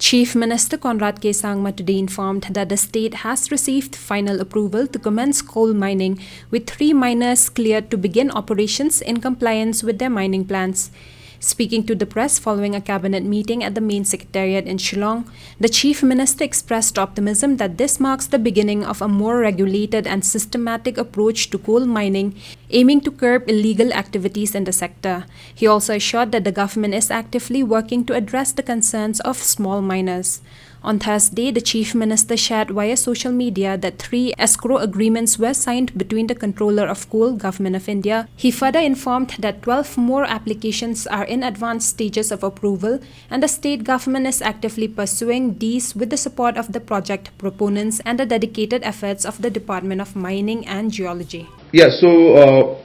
Chief Minister Conrad K. Sangma today informed that the state has received final approval to commence coal mining, with 3 miners cleared to begin operations in compliance with their mining plans. Speaking to the press following a cabinet meeting at the main secretariat in Shillong, the Chief Minister expressed optimism that this marks the beginning of a more regulated and systematic approach to coal mining, aiming to curb illegal activities in the sector. He also assured that the government is actively working to address the concerns of small miners. On Thursday, the Chief Minister shared via social media that 3 escrow agreements were signed between the Controller of Coal, Government of India. He further informed that 12 more applications are in advanced stages of approval, and the state government is actively pursuing these with the support of the project proponents and the dedicated efforts of the Department of Mining and Geology. Yeah, so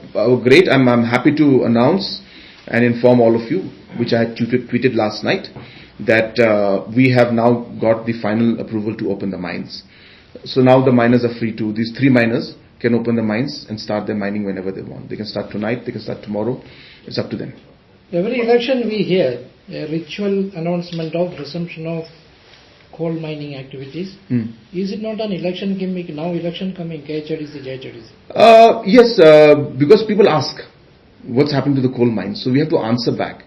great. I'm happy to announce and inform all of you, which I had tweeted last night, that we have now got the final approval to open the mines. So now the miners are free to, these 3 miners can open the mines and start their mining whenever they want. They can start tonight, they can start tomorrow, it's up to them. Every election we hear a ritual announcement of resumption of coal mining activities. Is it not an election gimmick? Now election coming, Yes, because people ask what's happened to the coal mines, so we have to answer back.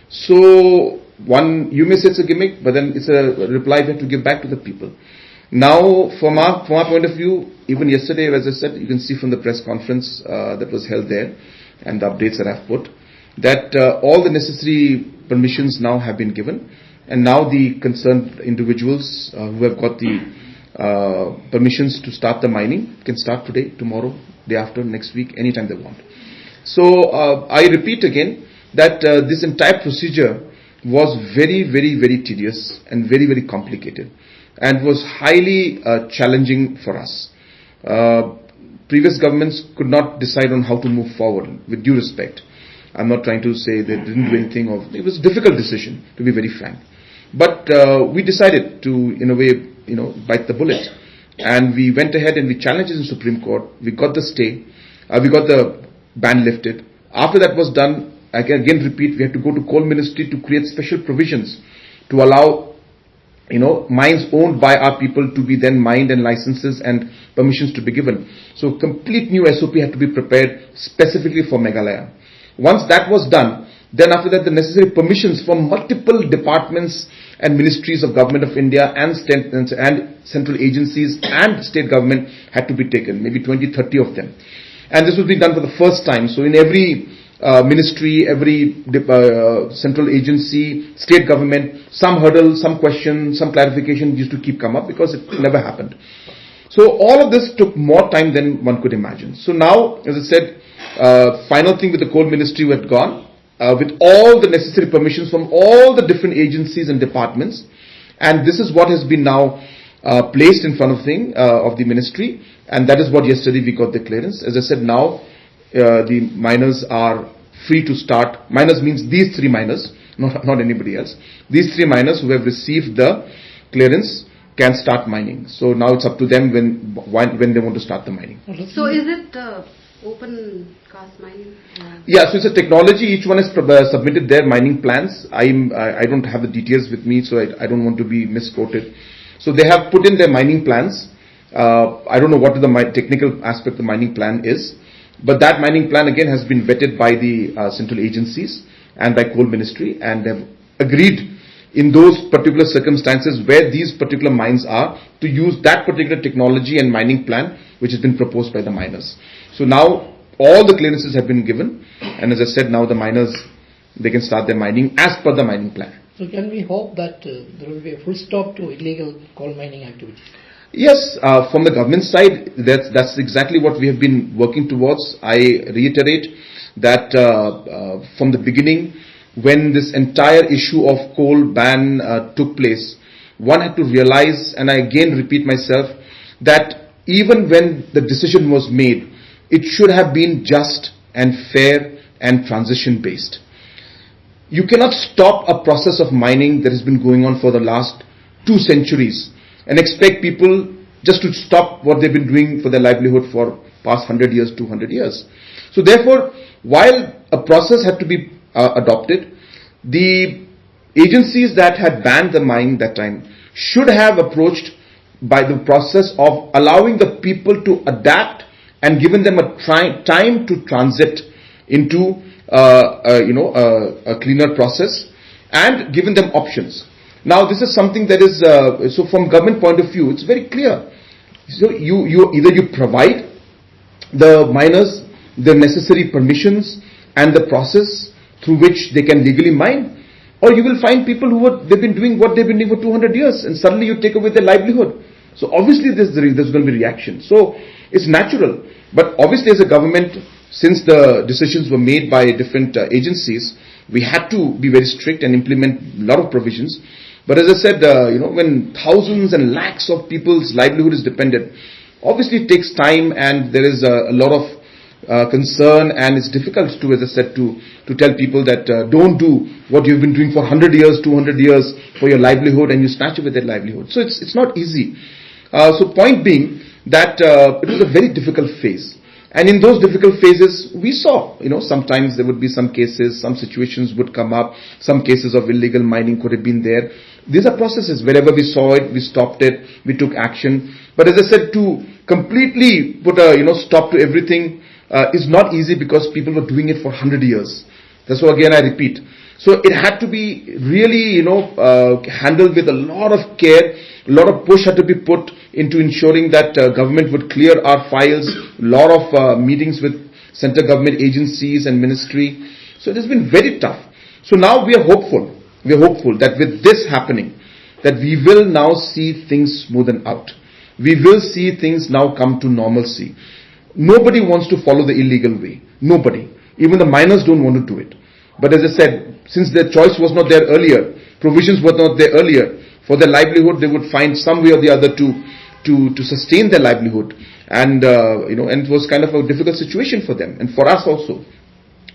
So one, you may say it's a gimmick, but then it's a reply we have to give back to the people. Now, from our point of view, even yesterday, as I said, you can see from the press conference that was held there and the updates that I've put, that all the necessary permissions now have been given, and now the concerned individuals who have got the permissions to start the mining can start today, tomorrow, day after, next week, anytime they want. So I repeat again that this entire procedure was very, very, very tedious and very, very complicated, and was highly challenging for us. Previous governments could not decide on how to move forward, with due respect. I'm not trying to say they didn't do anything, or it was a difficult decision, to be very frank. But we decided to, in a way, bite the bullet. And we went ahead and we challenged it in Supreme Court. We got the stay. We got the ban lifted. After that was done, I can again repeat, we had to go to Coal Ministry to create special provisions to allow, mines owned by our people to be then mined, and licenses and permissions to be given. So complete new SOP had to be prepared specifically for Meghalaya. Once that was done, then after that the necessary permissions from multiple departments and ministries of Government of India and central agencies and state government had to be taken, maybe 20-30 of them. And this was being done for the first time. So in every ministry, every central agency, state government, some hurdle, some question, some clarification used to come up, because it never happened. So all of this took more time than one could imagine. So now, as I said, final thing with the coal ministry we had gone, with all the necessary permissions from all the different agencies and departments, and this is what has been now placed in front of the ministry, and that is what yesterday we got the clearance. As I said, now the miners are free to start. Miners means these 3 miners, not anybody else. These 3 miners who have received the clearance can start mining. So now it's up to them when they want to start the mining. So is it open cast mining? Yeah, so it's a technology. Each one has submitted their mining plans. I don't have the details with me, so I don't want to be misquoted. So they have put in their mining plans. I don't know what the technical aspect of the mining plan is, but that mining plan again has been vetted by the central agencies and by Coal Ministry, and they've agreed in those particular circumstances where these particular mines are to use that particular technology and mining plan which has been proposed by the miners. So now all the clearances have been given, and as I said, now the miners, they can start their mining as per the mining plan. So can we hope that there will be a full stop to illegal coal mining activities? Yes, from the government side, that's exactly what we have been working towards. I reiterate that from the beginning, when this entire issue of coal ban took place, one had to realize, and I again repeat myself, that even when the decision was made, it should have been just and fair and transition based. You cannot stop a process of mining that has been going on for the last 2 centuries and expect people just to stop what they've been doing for their livelihood for past 100 years, 200 years. So therefore, while a process had to be adopted, the agencies that had banned the mining that time should have approached by the process of allowing the people to adapt and given them a time to transit into a cleaner process and given them options. Now this is something that is so from government point of view it's very clear. So you either you provide the miners the necessary permissions and the process through which they can legally mine, or you will find people they've been doing what they've been doing for 200 years and suddenly you take away their livelihood. So obviously there's going to be reaction. So it's natural. But obviously as a government, since the decisions were made by different agencies, we had to be very strict and implement a lot of provisions. But as I said, when thousands and lakhs of people's livelihood is dependent, obviously it takes time and there is a lot of concern, and it's difficult to, as I said, to tell people that don't do what you've been doing for 100 years, 200 years for your livelihood, and you snatch away their livelihood. So it's not easy. So point being that it was a very difficult phase. And in those difficult phases, we saw, sometimes there would be some cases, some situations would come up, some cases of illegal mining could have been there. These are processes. Wherever we saw it, we stopped it, we took action. But as I said, to completely put a, stop to everything is not easy because people were doing it for 100 years. That's why again I repeat. So it had to be really, handled with a lot of care. A lot of push had to be put into ensuring that government would clear our files. A lot of meetings with central government agencies and ministry. So it has been very tough. So now we are hopeful. We are hopeful that with this happening, that we will now see things smoothen out. We will see things now come to normalcy. Nobody wants to follow the illegal way. Nobody. Even the miners don't want to do it. But as I said, since their choice was not there earlier, provisions were not there earlier, for their livelihood they would find some way or the other to sustain their livelihood. And, and it was kind of a difficult situation for them and for us also.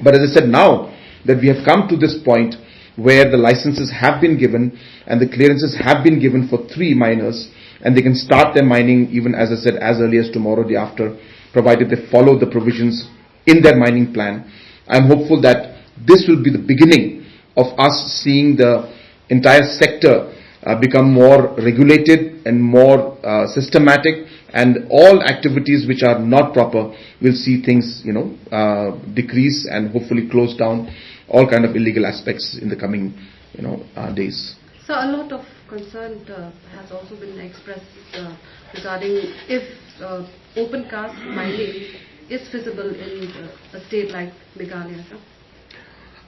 But as I said, now that we have come to this point where the licenses have been given and the clearances have been given for 3 miners, and they can start their mining even, as I said, as early as tomorrow, day after, provided they follow the provisions in their mining plan. I'm hopeful that this will be the beginning of us seeing the entire sector become more regulated and more systematic, and all activities which are not proper will see things, decrease and hopefully close down all kind of illegal aspects in the coming, days. So a lot of concern has also been expressed regarding if open cast mining is feasible in a state like Meghalaya, sir?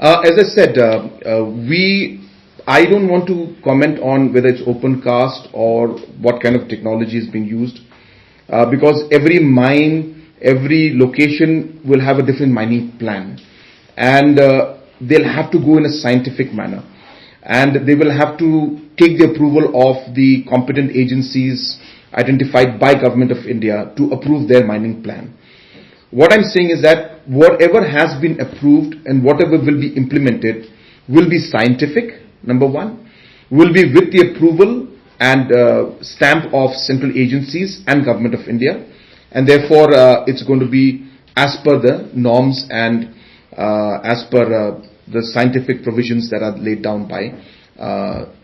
As I said, I don't want to comment on whether it's open cast or what kind of technology is being used, because every mine, every location will have a different mining plan, and they'll have to go in a scientific manner, and they will have to take the approval of the competent agencies identified by Government of India to approve their mining plan. What I'm saying is that whatever has been approved and whatever will be implemented will be scientific, number one, will be with the approval and stamp of central agencies and Government of India, and therefore it's going to be as per the norms and as per the scientific provisions that are laid down by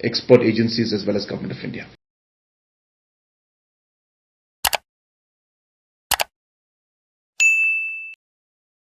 expert agencies as well as Government of India.